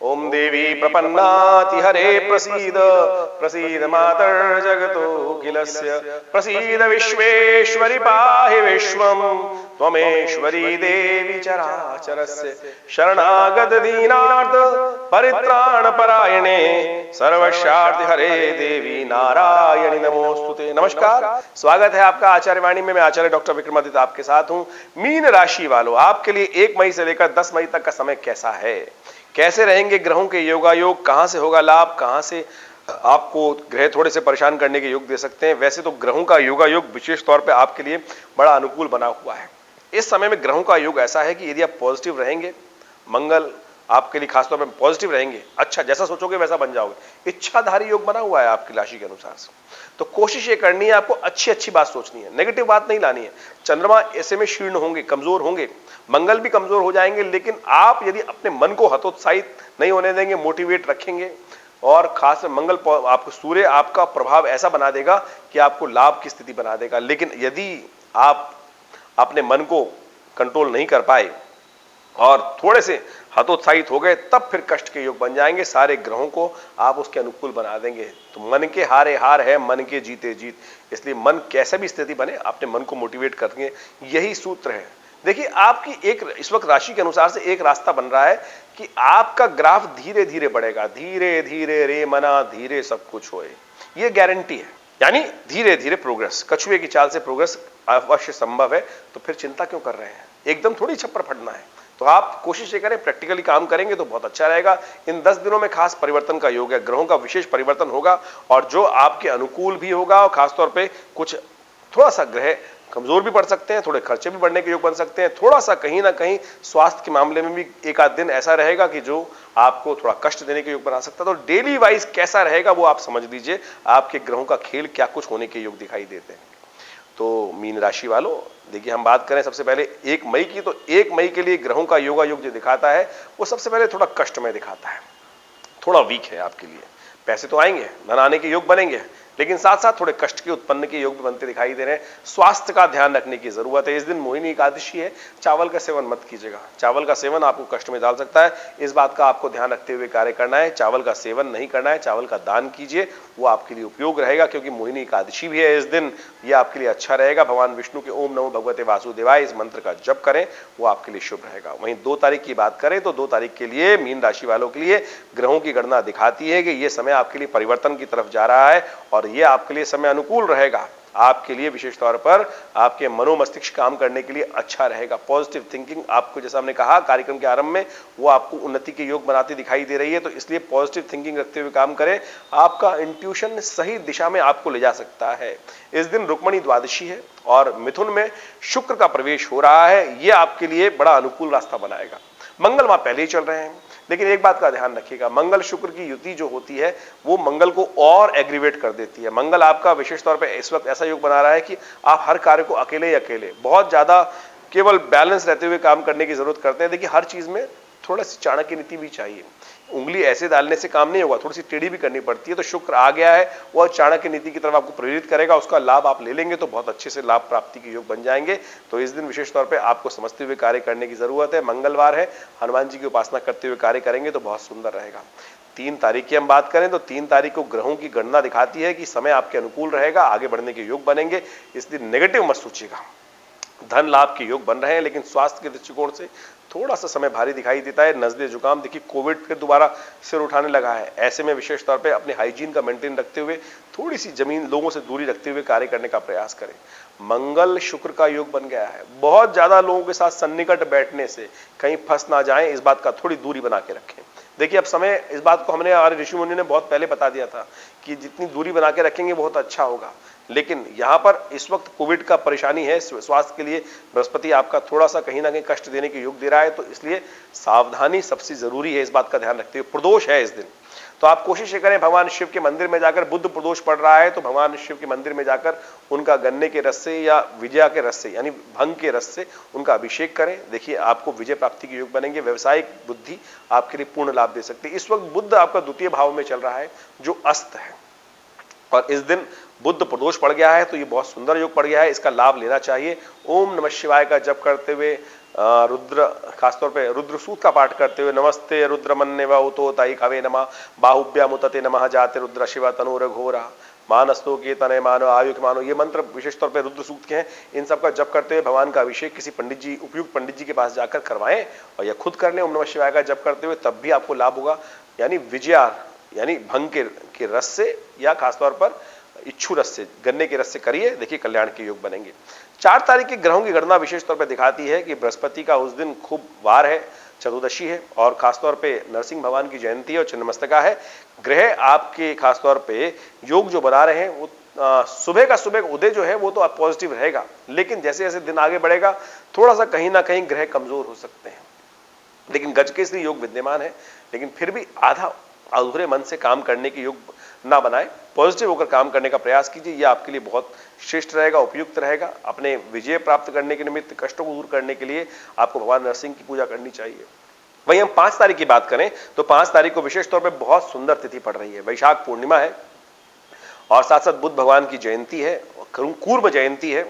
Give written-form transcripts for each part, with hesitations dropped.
ओम देवी प्रपन्नाति हरे प्रसीद प्रसीद मातर जगतोऽखिलस्य प्रसीद विश्वेश्वरि पाहि विश्वं त्वमेश्वरी देवी चराचरस्य शरणागत दीनार्थ परित्राण परायणे सर्वस्यार्थ हरे देवी नारायणी नमोस्तुते। नमस्कार, स्वागत है आपका आचार्य वाणी में। मैं आचार्य डॉक्टर विक्रमादित्य आपके साथ हूं। मीन राशि वालों, आपके लिए 1 मई से लेकर 10 मई तक का समय कैसा है, कैसे रहेंगे ग्रहों के योगायोग, कहां से होगा लाभ, कहां से आपको ग्रह थोड़े से परेशान करने के योग दे सकते हैं। वैसे तो ग्रहों का योगायोग विशेष तौर पे आपके लिए बड़ा अनुकूल बना हुआ है। इस समय में ग्रहों का योग ऐसा है कि यदि आप पॉजिटिव रहेंगे, मंगल आपके लिए खासतौर पर पॉजिटिव रहेंगे, अच्छा जैसा सोचोगे वैसा बन जाओगे। इच्छाधारी योग बना हुआ है आपकी राशि के अनुसार से, तो कोशिश ये करनी है आपको अच्छी अच्छी बात सोचनी है, नेगेटिव बात नहीं लानी है। चंद्रमा ऐसे में शीर्ण होंगे, कमजोर होंगे, मंगल भी कमजोर हो जाएंगे, लेकिन आप यदि अपने मन को हतोत्साहित नहीं होने देंगे, मोटिवेट रखेंगे, और खास मंगल आपको सूर्य आपका प्रभाव ऐसा बना देगा कि आपको लाभ की स्थिति बना देगा। लेकिन यदि आप अपने मन को कंट्रोल नहीं कर पाए और थोड़े से हतोत्साहित हो गए, तब फिर कष्ट के योग बन जाएंगे। सारे ग्रहों को आप उसके अनुकूल बना देंगे। तो मन के हारे हार है, मन के जीते जीत। इसलिए मन कैसे भी स्थिति बने, अपने मन को मोटिवेट करेंगे, यही सूत्र है। देखिए, आपकी एक इस वक्त राशि के अनुसार से एक रास्ता बन रहा है कि आपका ग्राफ धीरे धीरे बढ़ेगा। धीरे धीरे रे मना धीरे सब कुछ होए, ये गारंटी है। यानी धीरे धीरे प्रोग्रेस, कछुए की चाल से प्रोग्रेस अवश्य संभव है। तो फिर चिंता क्यों कर रहे हैं, एकदम थोड़ी छप्पर फटना है। तो आप कोशिश ये करें, प्रैक्टिकली काम करेंगे तो बहुत अच्छा रहेगा। इन 10 दिनों में खास परिवर्तन का योग है, ग्रहों का विशेष परिवर्तन होगा और जो आपके अनुकूल भी होगा। और खासतौर पे कुछ थोड़ा सा ग्रह कमजोर भी पड़ सकते हैं, थोड़े खर्चे भी बढ़ने के योग बन सकते हैं। थोड़ा सा कहीं ना कहीं स्वास्थ्य के मामले में भी एक आध दिन ऐसा रहेगा कि जो आपको थोड़ा कष्ट देने के योग बना सकता है। तो डेली वाइज कैसा रहेगा वो आप समझ लीजिए, आपके ग्रहों का खेल क्या कुछ होने के योग दिखाई देते हैं। तो मीन राशि वालों, देखिए हम बात करें सबसे पहले 1 मई की, तो 1 मई के लिए ग्रहों का योगा योग जो दिखाता है वो सबसे पहले थोड़ा कष्टमय दिखाता है, थोड़ा वीक है आपके लिए। पैसे तो आएंगे, धन आने के योग बनेंगे, लेकिन साथ साथ थोड़े कष्ट के उत्पन्न के योग भी बनते दिखाई दे रहे हैं। स्वास्थ्य का ध्यान रखने की जरूरत है। इस दिन मोहिनी एकादशी है, चावल का सेवन मत कीजिएगा। चावल का सेवन आपको कष्ट में डाल सकता है, इस बात का आपको ध्यान रखते हुए कार्य करना है। चावल का सेवन नहीं करना है, चावल का दान कीजिए, वो आपके लिए उपयोग रहेगा, क्योंकि मोहिनी एकादशी भी है इस दिन। ये आपके लिए अच्छा रहेगा। भगवान विष्णु के ओम नमो भगवते वासुदेवाय इस मंत्र का जप करें, वो आपके लिए शुभ रहेगा। वहीं 2 तारीख की बात करें तो 2 तारीख के लिए मीन राशि वालों के लिए ग्रहों की गणना दिखाती है कि ये समय आपके लिए परिवर्तन की तरफ जा रहा है और ये आपके लिए समय अनुकूल रहेगा। आपके लिए विशेष तौर पर आपके मनोमस्तिष्क काम करने के लिए अच्छा रहेगा। पॉजिटिव थिंकिंग आपको, जैसा हमने कहा कार्यक्रम के आरंभ में, वो आपको उन्नति के योग बनाती दिखाई दे रही है। तो इसलिए पॉजिटिव थिंकिंग रखते हुए काम करें, आपका इंट्यूशन सही दिशा में आपको ले जा सकता है। इस दिन रुक्मणी द्वादशी है और मिथुन में शुक्र का प्रवेश हो रहा है, ये आपके लिए बड़ा अनुकूल रास्ता बनाएगा। मंगल वहां पहले ही चल रहे हैं, लेकिन एक बात का ध्यान रखिएगा, मंगल शुक्र की युति जो होती है वो मंगल को और एग्रीवेट कर देती है। मंगल आपका विशेष तौर पे इस वक्त ऐसा योग बना रहा है कि आप हर कार्य को अकेले ही अकेले बहुत ज्यादा केवल बैलेंस रहते हुए काम करने की जरूरत करते हैं। देखिए, हर चीज में थोड़ा सी चाणक्य नीति भी चाहिए। उंगली ऐसे डालने से काम नहीं होगा, थोड़ी सी टेढ़ी भी करनी पड़ती है। तो शुक्र आ गया है, वह चाणक्य नीति की तरफ आपको प्रेरित करेगा, उसका लाभ आप ले लेंगे तो बहुत अच्छे से लाभ प्राप्ति के योग बन जाएंगे। तो इस दिन विशेष तौर पे आपको समझते हुए कार्य करने की जरूरत है। मंगलवार है, हनुमान जी की उपासना करते हुए कार्य करेंगे तो बहुत सुंदर रहेगा। 3 तारीख की हम बात करें तो 3 तारीख को ग्रहों की गणना दिखाती है कि समय आपके अनुकूल रहेगा, आगे बढ़ने के योग बनेंगे। इसलिए नेगेटिव मत सोचिएगा। धन लाभ के योग बन रहे हैं, लेकिन स्वास्थ्य के दृष्टिकोण से थोड़ा सा समय भारी दिखाई देता है। नजले जुकाम, देखिए कोविड फिर दोबारा सिर उठाने लगा है। ऐसे में विशेष तौर पे अपने हाइजीन का मेंटेन रखते हुए, थोड़ी सी जमीन लोगों से दूरी रखते हुए कार्य करने का प्रयास करें। मंगल शुक्र का योग बन गया है, बहुत ज्यादा लोगों के साथ सन्निकट बैठने से कहीं फंस ना जाएं, इस बात का थोड़ी दूरी बना के रखें। देखिए, अब समय, इस बात को हमने हमारे ऋषि मुनि ने बहुत पहले बता दिया था कि जितनी दूरी बना के रखेंगे बहुत अच्छा होगा। लेकिन यहां पर इस वक्त कोविड का परेशानी है, स्वास्थ्य के लिए बृहस्पति आपका थोड़ा सा कहीं ना कहीं कष्ट देने के योग दे रहा है। तो इसलिए सावधानी सबसे जरूरी है, इस बात का ध्यान रखते हुए। प्रदोष है इस दिन, तो आप कोशिश करें भगवान शिव के मंदिर में जाकर, बुद्ध प्रदोष पड़ रहा है तो भगवान शिव के मंदिर में जाकर उनका गन्ने के रस से या विजया के रस से यानी भंग के रस से उनका अभिषेक करें। देखिए, आपको विजय प्राप्ति के योग बनेंगे। व्यवसायिक बुद्धि आपके लिए पूर्ण लाभ दे सकती है। इस वक्त बुद्ध आपका द्वितीय भाव में चल रहा है जो अस्त है, और इस दिन बुद्ध प्रदोष पड़ गया है, तो ये बहुत सुंदर योग पड़ गया है, इसका लाभ लेना चाहिए। ओम नमः शिवाय का जप करते हुए रुद्र, खासतौर पे रुद्र सूक्त का पाठ करते हुए नमस्ते रुद्रमन्यव उतो ताई खवे नमः बाहुभ्यामुतते नमः जाते रुद्र शिव तनूर घोरा मानस्तो के तनय मानो आयु के मानो, ये मंत्र विशेष तौर पे रुद्र सूक्त के हैं। इन सब का जप करते हुए भगवान का अभिषेक किसी पंडित जी, उपयुक्त पंडित जी के पास जाकर करवाएं और या खुद कर लें ओम नमः शिवाय का जप करते हुए, तब भी आपको लाभ होगा। यानी विजया यानी भंग के रस से या खासतौर पर इच्छू रस से, गन्ने के रस से करिए, देखिए कल्याण के योग बनेंगे। 4 तारीख के ग्रहों की गणना विशेष तौर पर दिखाती है कि बृहस्पति का उस दिन खूब वार है, चतुर्दशी है और खासतौर पे नरसिंह भगवान की जयंती है और छिन्नमस्तिका है। ग्रह आपके खासतौर पे योग जो बना रहे हैं वो सुबह का सुबह उदय जो है वो तो पॉजिटिव रहेगा, लेकिन जैसे जैसे दिन आगे बढ़ेगा थोड़ा सा कहीं ना कहीं ग्रह कमजोर हो सकते हैं। लेकिन गजकेसरी योग विद्यमान है, लेकिन फिर भी आधा अधूरे मन से काम करने की योग ना बनाए, पॉजिटिव होकर काम करने का प्रयास कीजिए। यह आपके लिए बहुत श्रेष्ठ रहेगा, उपयुक्त रहेगा। अपने विजय प्राप्त करने के निमित्त, कष्टों को दूर करने के लिए आपको भगवान नरसिंह की पूजा करनी चाहिए। वहीं हम 5 तारीख की बात करें तो 5 तारीख को विशेष तौर पर बहुत सुंदर तिथि पड़ रही है, वैशाख पूर्णिमा है और साथ साथ बुद्ध भगवान की जयंती है, कूर्म जयंती है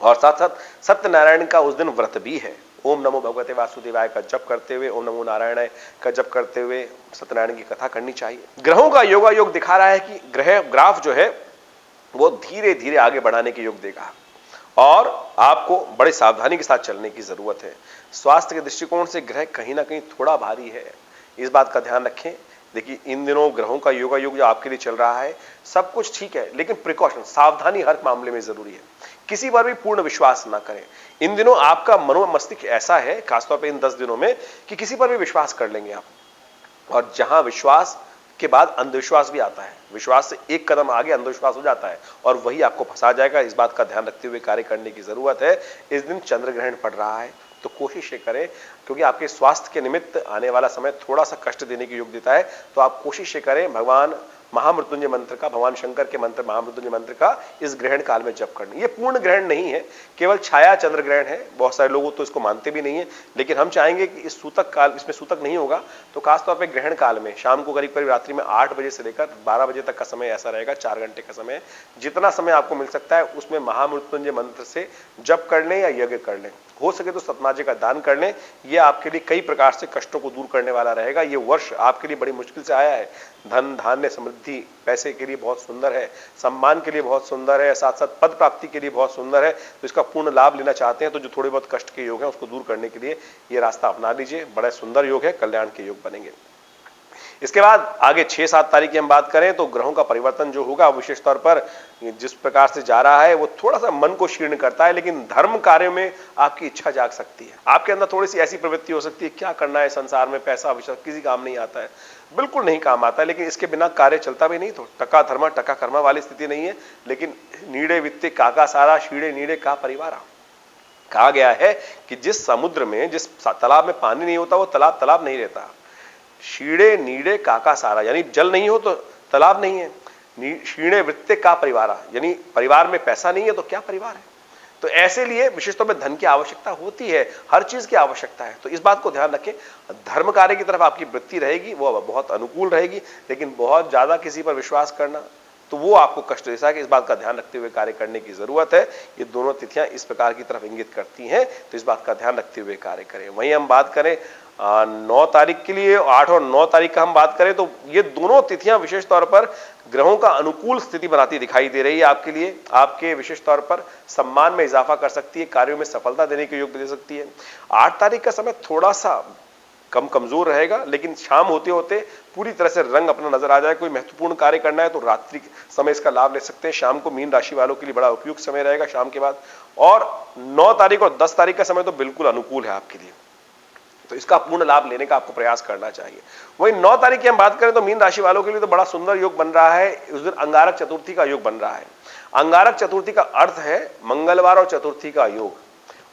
और साथ साथ सत्यनारायण का उस दिन व्रत भी है। ओम नमो भगवते वासुदेवाय का जप करते हुए, ओम नमो नारायण का जप करते हुए सत्यनारायण की कथा करनी चाहिए। ग्रहों का योगा योग दिखा रहा है कि ग्रह ग्राफ जो है वो धीरे धीरे आगे बढ़ाने के योग देगा और आपको बड़े सावधानी के साथ चलने की जरूरत है। स्वास्थ्य के दृष्टिकोण से ग्रह कहीं ना कहीं थोड़ा भारी है, इस बात का ध्यान रखें। देखिए इन दिनों ग्रहों का योगा योग जो आपके लिए चल रहा है सब कुछ ठीक है, लेकिन प्रिकॉशन, सावधानी हर मामले में जरूरी है। किसी पर भी पूर्ण विश्वास ना करें। इन दिनों आपका मनोमस्तिष्क ऐसा है, खासतौर पे इन 10 दिनों में, कि किसी पर भी विश्वास कर लेंगे आप, और जहां विश्वास के बाद अंधविश्वास भी आता है, विश्वास से एक कदम आगे अंधविश्वास हो जाता है और वही आपको फंसा जाएगा। इस बात का ध्यान रखते हुए कार्य करने की जरूरत है। इस दिन चंद्र ग्रहण पड़ रहा है तो कोशिश ये करें, क्योंकि आपके स्वास्थ्य के निमित्त आने वाला समय थोड़ा सा कष्ट देने की योग देता है, तो आप कोशिश ये करें भगवान महामृत्युंजय मंत्र का, भगवान शंकर के मंत्र महामृत्युंजय मंत्र का इस ग्रहण काल में जप करना। ये पूर्ण ग्रहण नहीं है, केवल छाया चंद्र ग्रहण है। बहुत सारे लोग तो इसको मानते भी नहीं है, लेकिन हम चाहेंगे कि इस सूतक काल, इसमें सूतक नहीं होगा, तो खासतौर पे ग्रहण काल में शाम को करीब करीब रात्रि में 8 बजे से लेकर 12 बजे तक का समय ऐसा रहेगा, 4 घंटे का समय। जितना समय आपको मिल सकता है उसमें महामृत्युंजय मंत्र से जप कर लें या यज्ञ कर लें। हो सके तो सतनाजे का दान कर लें। यह आपके लिए कई प्रकार से कष्टों को दूर करने वाला रहेगा। ये वर्ष आपके लिए बड़ी मुश्किल से आया है, धन धान्य समृद्धि पैसे के लिए बहुत सुंदर है, सम्मान के लिए बहुत सुंदर है, साथ साथ पद प्राप्ति के लिए बहुत सुंदर है। तो इसका पूर्ण लाभ लेना चाहते हैं तो जो थोड़े बहुत कष्ट के योग हैं उसको दूर करने के लिए ये रास्ता अपना लीजिए। बड़ा सुंदर योग है, कल्याण के योग बनेंगे। इसके बाद आगे 6-7 तारीख की हम बात करें तो ग्रहों का परिवर्तन जो होगा विशेष तौर पर जिस प्रकार से जा रहा है वो थोड़ा सा मन को क्षीण करता है, लेकिन धर्म कार्यों में आपकी इच्छा जाग सकती है। आपके अंदर थोड़ी सी ऐसी प्रवृत्ति हो सकती है, क्या करना है संसार में, पैसा विषय किसी काम नहीं आता है, बिल्कुल नहीं काम आता है, लेकिन इसके बिना कार्य चलता भी नहीं। तो टका धर्मा टका कर्मा वाली स्थिति नहीं है, लेकिन नीड़े वित्ते काका सारा शीड़े नीड़े का परिवारा। कहा गया है कि जिस समुद्र में, जिस तालाब में पानी नहीं होता वो तालाब तालाब नहीं रहता। शीड़े नीड़े काका सारा, यानी जल नहीं हो तो तालाब नहीं है। शीणे वृत्ते का परिवार, यानी परिवार में पैसा नहीं है तो क्या परिवार है। तो ऐसे लिए विशेष तौर पर धन की आवश्यकता होती है, हर चीज की आवश्यकता है। तो इस बात को ध्यान रखें, धर्म कार्य की तरफ आपकी वृत्ति रहेगी, वो बहुत अनुकूल रहेगी, लेकिन बहुत ज्यादा किसी पर विश्वास करना तो वो आपको कष्ट दे सकता है। इस बात का ध्यान रखते हुए कार्य करने की जरूरत है। ये दोनों तिथियां इस प्रकार की तरफ इंगित करती हैं, तो इस बात का ध्यान रखते हुए कार्य करें। वहीं हम बात करें 9 तारीख के लिए, 8 और 9 तारीख का हम बात करें तो ये दोनों तिथियां विशेष तौर पर ग्रहों का अनुकूल स्थिति बनाती दिखाई दे रही है आपके लिए। आपके विशेष तौर पर सम्मान में इजाफा कर सकती है, कार्यों में सफलता देने के योग दे सकती है। 8 तारीख का समय थोड़ा सा कमजोर रहेगा, लेकिन शाम होते होते पूरी तरह से रंग अपना नजर आ जाए। कोई महत्वपूर्ण कार्य करना है तो रात्रि समय इसका लाभ ले सकते हैं। शाम को मीन राशि वालों के लिए बड़ा उपयुक्त समय रहेगा शाम के बाद। और 9 तारीख और 10 तारीख का समय तो बिल्कुल अनुकूल है आपके लिए, तो इसका पूर्ण लाभ लेने का आपको प्रयास करना चाहिए। वहीं 9 तारीख की हम बात करें तो मीन राशि वालों के लिए तो बड़ा सुंदर योग बन रहा है। उस दिन अंगारक चतुर्थी का योग बन रहा है। अंगारक चतुर्थी का अर्थ है मंगलवार और चतुर्थी का योग,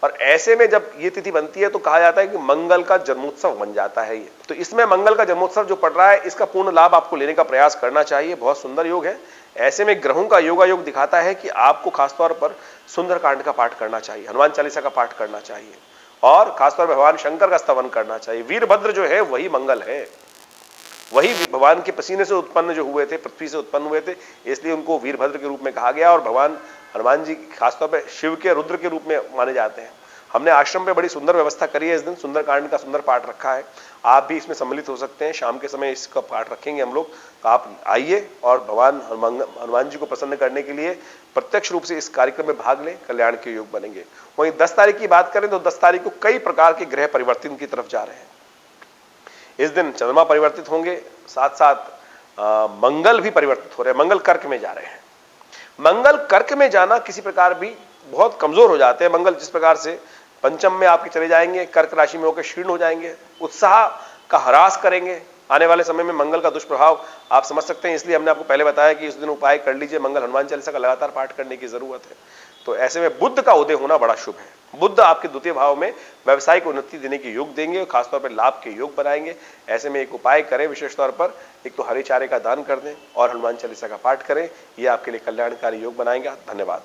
और ऐसे में जब ये तिथि बनती है तो कहा जाता है कि मंगल का जन्मोत्सव बन जाता है ये। तो इसमें मंगल का जन्मोत्सव जो पड़ रहा है इसका पूर्ण लाभ आपको लेने का प्रयास करना चाहिए। बहुत सुंदर योग है। ऐसे में ग्रहों का योगा योग दिखाता है कि आपको खासतौर पर सुंदरकांड का पाठ करना चाहिए, हनुमान चालीसा का पाठ करना चाहिए, और खासतौर पर भगवान शंकर का स्तवन करना चाहिए। वीरभद्र जो है वही मंगल है, वही भगवान के पसीने से उत्पन्न जो हुए थे, पृथ्वी से उत्पन्न हुए थे, इसलिए उनको वीरभद्र के रूप में कहा गया। और भगवान हनुमान जी खासतौर पर शिव के रुद्र के रूप में माने जाते हैं। हमने आश्रम पे बड़ी सुंदर व्यवस्था करी है। इस दिन सुंदरकांड का सुंदर पाठ रखा है, आप भी इसमें सम्मिलित हो सकते हैं। शाम के समय इसका पाठ रखेंगे हम लोग, तो आप आइए और भगवान हनुमान जी को प्रसन्न करने के लिए प्रत्यक्ष रूप से इस कार्यक्रम में भाग लें, कल्याण के योग बनेंगे। वहीं 10 तारीख की बात करें तो 10 तारीख को कई प्रकार के ग्रह परिवर्तन की तरफ जा रहे हैं। इस दिन चंद्रमा परिवर्तित होंगे, साथ साथ मंगल भी परिवर्तित हो रहे हैं, मंगल कर्क में जा रहे हैं। मंगल कर्क में जाना किसी प्रकार भी बहुत कमजोर हो जाते हैं। मंगल जिस प्रकार से पंचम में आपके चले जाएंगे, कर्क राशि में होकर क्षीण हो जाएंगे, उत्साह का ह्रास करेंगे। आने वाले समय में मंगल का दुष्प्रभाव आप समझ सकते हैं, इसलिए हमने आपको पहले बताया कि उस दिन उपाय कर लीजिए, मंगल हनुमान चालीसा का लगातार पाठ करने की जरूरत है। तो ऐसे में बुध का उदय होना बड़ा शुभ है। बुध आपके द्वितीय भाव में व्यवसायिक उन्नति देने के योग देंगे, खासतौर पर लाभ के योग बनाएंगे। ऐसे में एक उपाय करें विशेष तौर पर, एक तो हरे चारे का दान कर दें और हनुमान चालीसा का पाठ करें, यह आपके लिए कल्याणकारी योग बनाएगा। धन्यवाद।